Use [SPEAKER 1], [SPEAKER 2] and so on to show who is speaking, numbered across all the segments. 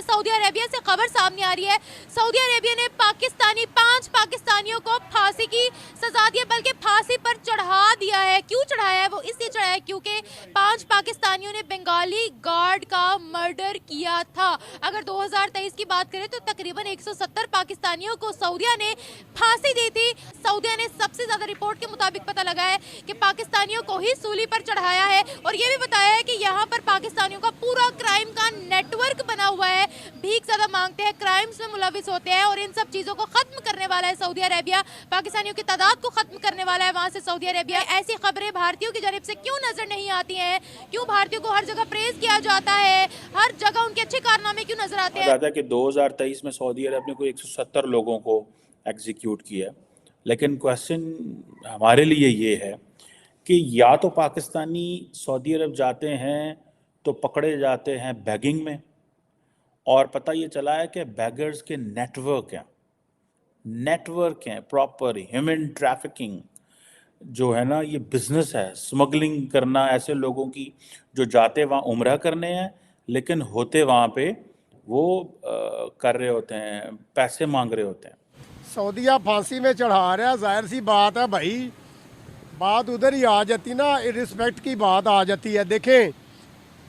[SPEAKER 1] Saudi Arabia से खबर सामने आ रही है। सऊदी अरेबिया ने 5 पाकिस्तानियों को फांसी की सजा दी है, बल्कि फांसी पर चढ़ा दिया है। क्यों चढ़ाया है? वो इसलिए चढ़ाया है क्योंकि 5 पाकिस्तानियों ने बंगाली गार्ड का मर्डर किया था। अगर 2023 की बात करें तो तकरीबन 170 पाकिस्तानियों को सऊदिया ने फांसी दी थी। सऊदिया ने सबसे ज्यादा रिपोर्ट के मुताबिक पता लगा है कि पाकिस्तानियों को ही सूली पर चढ़ाया है, और ये भी बताया है कि यहाँ पर पाकिस्तानियों का पूरा क्राइम का नेटवर्क बना हुआ है। भीख ज्यादा मांगते हैं, क्राइम्स में मुलविस होते हैं, और इन सब चीजों को खत्म करने वाला है सऊदी अरेबिया। पाकिस्तानियों की तादाद को खत्म करने वाला है वहां से सऊदी अरेबिया। ऐसी खबरें भारतीयों की जानिब से क्यों नजर नहीं आती हैं? क्यों भारतीयों को हर जगह प्रेज किया जाता है, हर जगह उनके अच्छे कारनामे क्यों नजर आते हैं?
[SPEAKER 2] कि 2023 में सऊदी अरब ने कोई 170 लोगों को एग्जीक्यूट किया, लेकिन क्वेश्चन हमारे लिए ये है कि या तो पाकिस्तानी सऊदी अरब जाते हैं तो पकड़े जाते हैं बैगिंग में, और पता ये चला है कि बैगर्स के नेटवर्क हैं प्रॉपर ह्यूमन ट्रैफिकिंग जो है ना, ये बिजनेस है, स्मगलिंग करना ऐसे लोगों की जो जाते वहाँ उम्रा करने हैं लेकिन होते वहाँ पे वो कर रहे होते हैं, पैसे मांग रहे होते हैं।
[SPEAKER 3] सऊदिया फांसी में चढ़ा रहा है, जाहिर सी बात है भाई, बात उधर ही आ जाती ना, रिस्पेक्ट की बात आ जाती है। देखें,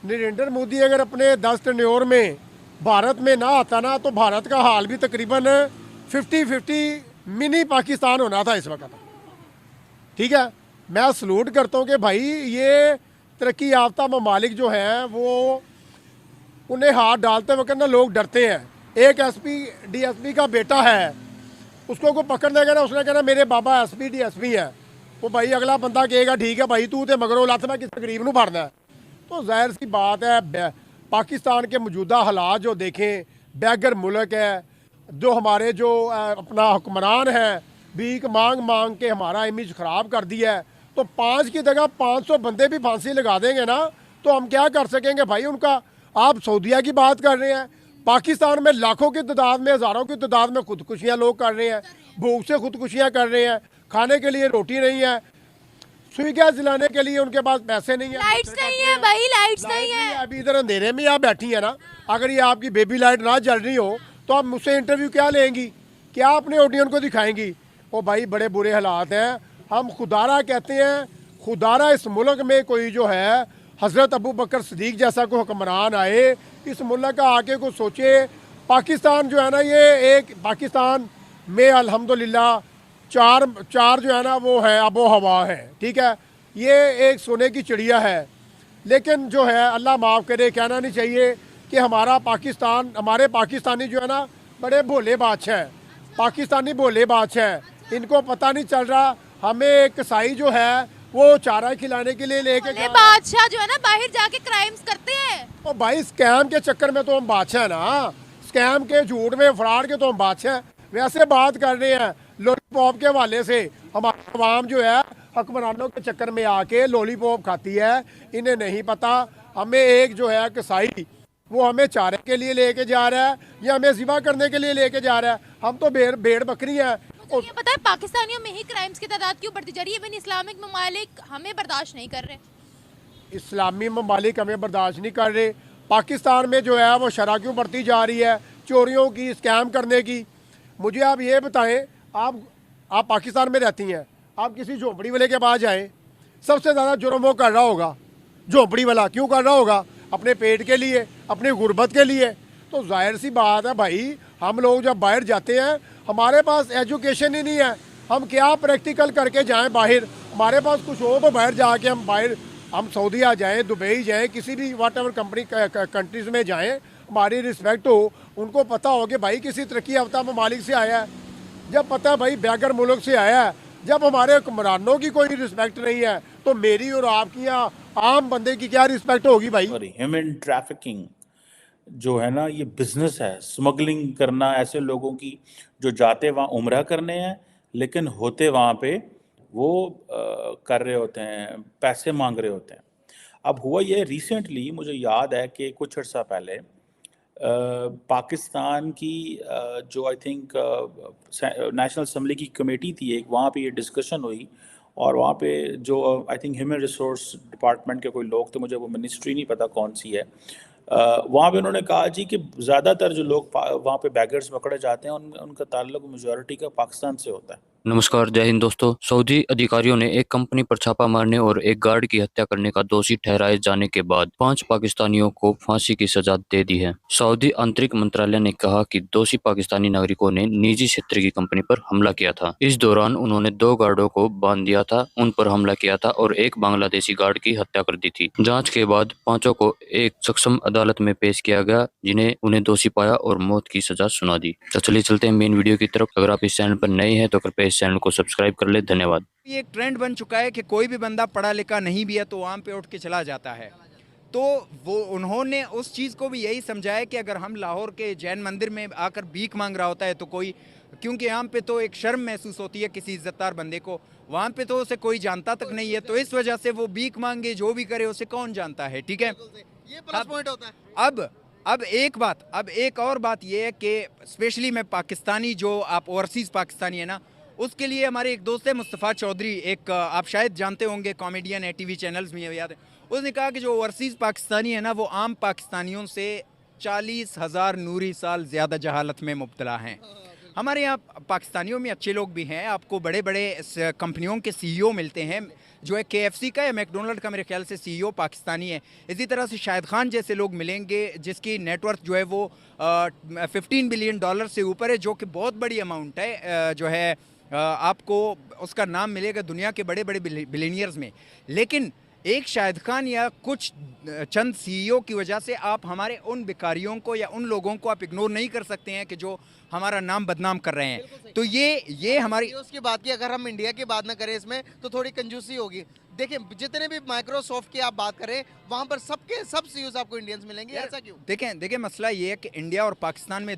[SPEAKER 3] नरेंद्र मोदी अगर अपने 10 टेन्योर में भारत में ना आता ना, तो भारत का हाल भी तकरीबन 50-50 मिनी पाकिस्तान होना था इस वक्त। ठीक है, मैं सलूट करता हूँ कि भाई ये तरक्की याफ्ता ममालिक जो हैं वो उन्हें हाथ डालते वक्त ना लोग डरते हैं। एक एसपी डीएसपी का बेटा है, उसको कोई पकड़ने गया ना, उसने कहना मेरे बाबा एसपी डीएसपी है, वो भाई अगला बंदा कहेगा ठीक है भाई तू तो मगरों लत में किसी गरीब नूं फड़ना है। तो जाहिर सी बात है, पाकिस्तान के मौजूदा हालात जो देखें, बैगर मुल्क है, जो हमारे जो अपना हुक्मरान है भीख मांग मांग के हमारा इमेज ख़राब कर दिया है। तो 5 की जगह 500 बंदे भी फांसी लगा देंगे ना, तो हम क्या कर सकेंगे भाई उनका? आप सऊदिया की बात कर रहे हैं, पाकिस्तान में लाखों की तादाद में, हज़ारों की तादाद में खुदकुशियाँ लोग कर रहे हैं, भूख से खुदकुशियाँ कर रहे हैं, खाने के लिए रोटी नहीं है, सुई गैस जलाने के लिए उनके पास पैसे नहीं है,
[SPEAKER 1] लाइट्स नहीं है भाई, लाइट्स नहीं है।
[SPEAKER 3] अभी इधर अंधेरे में आप बैठी है ना, अगर ये आपकी बेबी लाइट ना जल रही हो तो आप मुझसे इंटरव्यू क्या लेंगी, क्या अपने ऑडियंस को दिखाएंगी? ओ भाई बड़े बुरे हालात हैं। हम खुदारा कहते हैं, खुदारा इस मुल्क में कोई जो है हज़रत अबू बकर सिद्दीक जैसा कोई हुक्मरान आए, इस मुल्क का आके को सोचे। पाकिस्तान जो है ना, ये एक पाकिस्तान में अल्हम्दुलिल्लाह चार जो है ना वो है आबो हवा है। ठीक है, ये एक सोने की चिड़िया है, लेकिन जो है अल्लाह माफ़ करे, कहना नहीं चाहिए कि हमारा पाकिस्तान, हमारे पाकिस्तानी जो है ना बड़े भोले बादशाह हैं, पाकिस्तानी भोले बादशाह हैं, इनको पता नहीं चल रहा। हमें एक कसाई जो है वो चारा खिलाने के लिए लेके
[SPEAKER 1] बादशाह जो है ना बाहर जाके क्राइम्स करते हैं।
[SPEAKER 3] और भाई स्कैम के चक्कर में तो हम बादशाह है ना, स्कैम के झूठ में फ्रॉड के तो हम बादशाह। वैसे बात कर रहे हैं लॉलीपॉप के हवाले से, हमारी आवाम जो है हुक्मरानों के चक्कर में आके लॉलीपॉप खाती है, इन्हें नहीं पता। हमें एक जो है कसाई वो हमें चारे के लिए लेके जा रहा है या हमें ज़िबा करने के लिए लेके जा रहा है, हम तो भेड़ बकरी हैं।
[SPEAKER 1] तो ये पता है पाकिस्तानियों में ही क्राइम्स की तादाद क्यों बढ़ती जा रही है? इवन इस्लामिक ममालिक हमें बर्दाश्त नहीं कर रहे।
[SPEAKER 3] इस्लामी ममालिक हमें बर्दाश्त नहीं कर रहे, पाकिस्तान में जो है वो शरह क्यों बढ़ती जा रही है, चोरियों की, स्कैम करने की। मुझे आप ये बताएं, आप पाकिस्तान में रहती हैं, आप किसी झोंपड़ी वाले के पास जाएं, सबसे ज़्यादा जुर्म वो कर रहा होगा झोंपड़ी वाला। क्यों कर रहा होगा? अपने पेट के लिए, अपनी गुर्बत के लिए। तो जाहिर सी बात है भाई, हम लोग जब बाहर जाते हैं हमारे पास एजुकेशन ही नहीं है, हम क्या प्रैक्टिकल करके जाएं बाहर? हमारे पास कुछ हो तो बाहर जाके हम बाहर, हम सऊदीया जाएं, दुबई जाएं, किसी भी वाट एवर कंट्रीज़ में जाएं, हमारी रिस्पेक्ट हो, उनको पता हो कि भाई किसी तरक्की याफ्ता ममालिक से आया है। जब पता है भाई बैगर मुल्क से आया है, जब हमारे हुक्मरानों की कोई रिस्पेक्ट नहीं है, तो मेरी और आपकी या आम बंदे की क्या रिस्पेक्ट होगी भाई?
[SPEAKER 2] ह्यूमन ट्रैफिकिंग जो है ना, ये बिजनेस है, स्मगलिंग करना ऐसे लोगों की जो जाते वहाँ उम्रा करने हैं लेकिन होते वहाँ पे वो कर रहे होते हैं, पैसे मांग रहे होते हैं। अब हुआ ये, रिसेंटली मुझे याद है कि कुछ अर्सा पहले पाकिस्तान की जो आई थिंक नेशनल असम्बली की कमेटी थी एक, वहाँ पे ये डिस्कशन हुई, और वहाँ पे जो I think human resource department के कोई लोग थे, मुझे वो मिनिस्ट्री नहीं पता कौन सी है, वहाँ पे उन्होंने कहा जी कि ज़्यादातर जो लोग वहाँ पे बैगर्स पकड़े जाते हैं उनका ताल्लुक मेजॉरिटी का पाकिस्तान से होता है।
[SPEAKER 4] नमस्कार, जय हिंद दोस्तों। सऊदी अधिकारियों ने एक कंपनी पर छापा मारने और एक गार्ड की हत्या करने का दोषी ठहराए जाने के बाद 5 पाकिस्तानियों को फांसी की सजा दे दी है। सऊदी आंतरिक मंत्रालय ने कहा कि दोषी पाकिस्तानी नागरिकों ने निजी क्षेत्र की कंपनी पर हमला किया था। इस दौरान उन्होंने 2 गार्डों को बांध दिया था, उन पर हमला किया था और एक बांग्लादेशी गार्ड की हत्या कर दी थी। जाँच के बाद 5 को एक सक्षम अदालत में पेश किया गया, जिन्हें उन्हें दोषी पाया और मौत की सजा सुना दी। तो चलिए चलते हैं मेन वीडियो की तरफ। अगर आप इस चैनल पर नए हैं तो कृपया इस चैनल को सब्सक्राइब कर ले। धन्यवाद।
[SPEAKER 5] ये एक ट्रेंड बन चुका है कि कोई भी बंदा पढ़ा लिखा नहीं भी है तो वहाँ पे उठ के चला जाता है। तो वो उन्होंने उस चीज़ को भी यही समझाया कि अगर हम लाहौर के जैन मंदिर में आकर भीख मांग रहा होता है तो कोई, क्योंकि यहाँ पे तो एक शर्म महसूस होती है किसी इज्जतदार बंदे को, वहाँ पे तो उसे कोई जानता तक नहीं है, तो इस वजह से वो भीख मांगे जो भी करे उसे कौन जानता है। ठीक है,
[SPEAKER 6] ये प्लस पॉइंट होता है।
[SPEAKER 5] अब एक और बात ये है कि स्पेशली मैं पाकिस्तानी, जो आप ओवरसीज़ पाकिस्तानी है ना, उसके लिए हमारे एक दोस्त है मुस्तफ़ा चौधरी, एक आप शायद जानते होंगे, कॉमेडियन है, टीवी चैनल्स में याद है। उसने कहा कि जो ओवरसीज़ पाकिस्तानी है ना, वो आम पाकिस्तानियों से 40,000 नूरी साल ज़्यादा जहालत में मुब्तला हैं। हमारे यहाँ पाकिस्तानियों में अच्छे लोग भी हैं, आपको बड़े बड़े कंपनियों के CEO मिलते हैं, जो है KFC का या मैकडोनल्ड का मेरे ख्याल से CEO पाकिस्तानी है। इसी तरह से शाहिद खान जैसे लोग मिलेंगे जिसकी नेटवर्थ जो है वो $15 बिलियन से ऊपर है, जो कि बहुत बड़ी अमाउंट है। जो है आपको उसका नाम मिलेगा दुनिया के बड़े बड़े बिलियनियर्स में। लेकिन एक शाहिद खान या कुछ चंद CEO की वजह से आप हमारे उन भिखारियों को या उन लोगों को आप इग्नोर नहीं कर सकते हैं कि जो हमारा नाम बदनाम कर रहे हैं। तो ये हमारी
[SPEAKER 6] उसकी बात की, अगर हम इंडिया की बात ना करें इसमें तो थोड़ी कंजूसी होगी। देखिए, जितने भी माइक्रोसॉफ्ट की आप बात करें वहाँ पर सब CEOs आपको इंडियंस मिलेंगे, ऐसा क्यों?
[SPEAKER 5] देखें मसला ये है कि इंडिया और पाकिस्तान में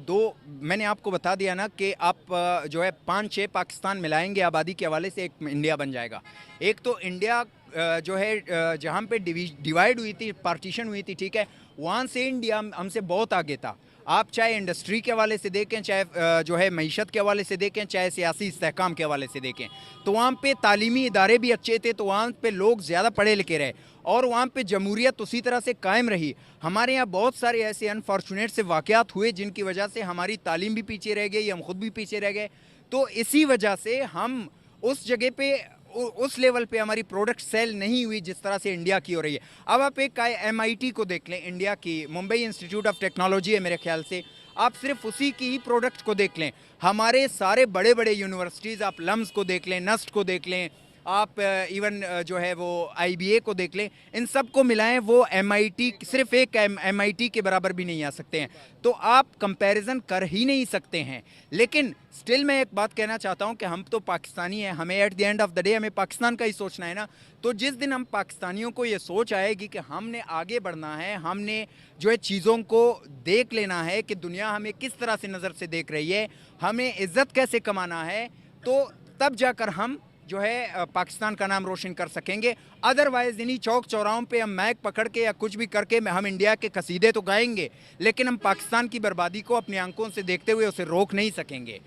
[SPEAKER 5] मैंने आपको बता दिया ना कि आप जो है 5-6 पाकिस्तान मिलाएंगे आबादी के हवाले से, एक इंडिया बन जाएगा। एक तो इंडिया जो है जहाँ पे डिवाइड हुई थी, पार्टीशन हुई थी, ठीक है, वहाँ से इंडिया हमसे बहुत आगे था। आप चाहे इंडस्ट्री के हवाले से देखें, चाहे जो है मईशत के हवाले से देखें, चाहे सियासी इस्तेहकाम के हवाले से देखें, तो वहाँ पे तालीमी इदारे भी अच्छे थे, तो वहाँ पे लोग ज़्यादा पढ़े लिखे रहे और वहाँ पे जमहूरियत उसी तरह से कायम रही। हमारे यहाँ बहुत सारे ऐसे अनफॉर्चुनेट से वाक़यात हुए जिनकी वजह से हमारी तालीम भी पीछे रह गई, हम खुद भी पीछे रह गए। तो इसी वजह से हम उस जगह पे, उस लेवल पे हमारी प्रोडक्ट सेल नहीं हुई जिस तरह से इंडिया की हो रही है। अब आप एक MIT को देख लें, इंडिया की मुंबई इंस्टीट्यूट ऑफ टेक्नोलॉजी है मेरे ख्याल से, आप सिर्फ उसी की ही प्रोडक्ट को देख लें। हमारे सारे बड़े बड़े यूनिवर्सिटीज़, आप लम्स को देख लें, नस्ट को देख लें, आप इवन जो है वो IBA को देख लें, इन सब को मिलाएं वो MIT, सिर्फ एक MIT के बराबर भी नहीं आ सकते हैं। तो आप कंपैरिजन कर ही नहीं सकते हैं। लेकिन स्टिल मैं एक बात कहना चाहता हूं कि हम तो पाकिस्तानी हैं, हमें at the end of the day हमें पाकिस्तान का ही सोचना है ना। तो जिस दिन हम पाकिस्तानियों को ये सोच आएगी कि हमने आगे बढ़ना है, हमने जो है चीज़ों को देख लेना है कि दुनिया हमें किस तरह से नज़र से देख रही है, हमें इज़्ज़त कैसे कमाना है, तो तब जाकर हम जो है पाकिस्तान का नाम रोशन कर सकेंगे। अदरवाइज़ इन्हीं चौक चौराहों पे हम माइक पकड़ के या कुछ भी करके हम इंडिया के कसीदे तो गाएंगे, लेकिन हम पाकिस्तान की बर्बादी को अपनी आंखों से देखते हुए उसे रोक नहीं सकेंगे।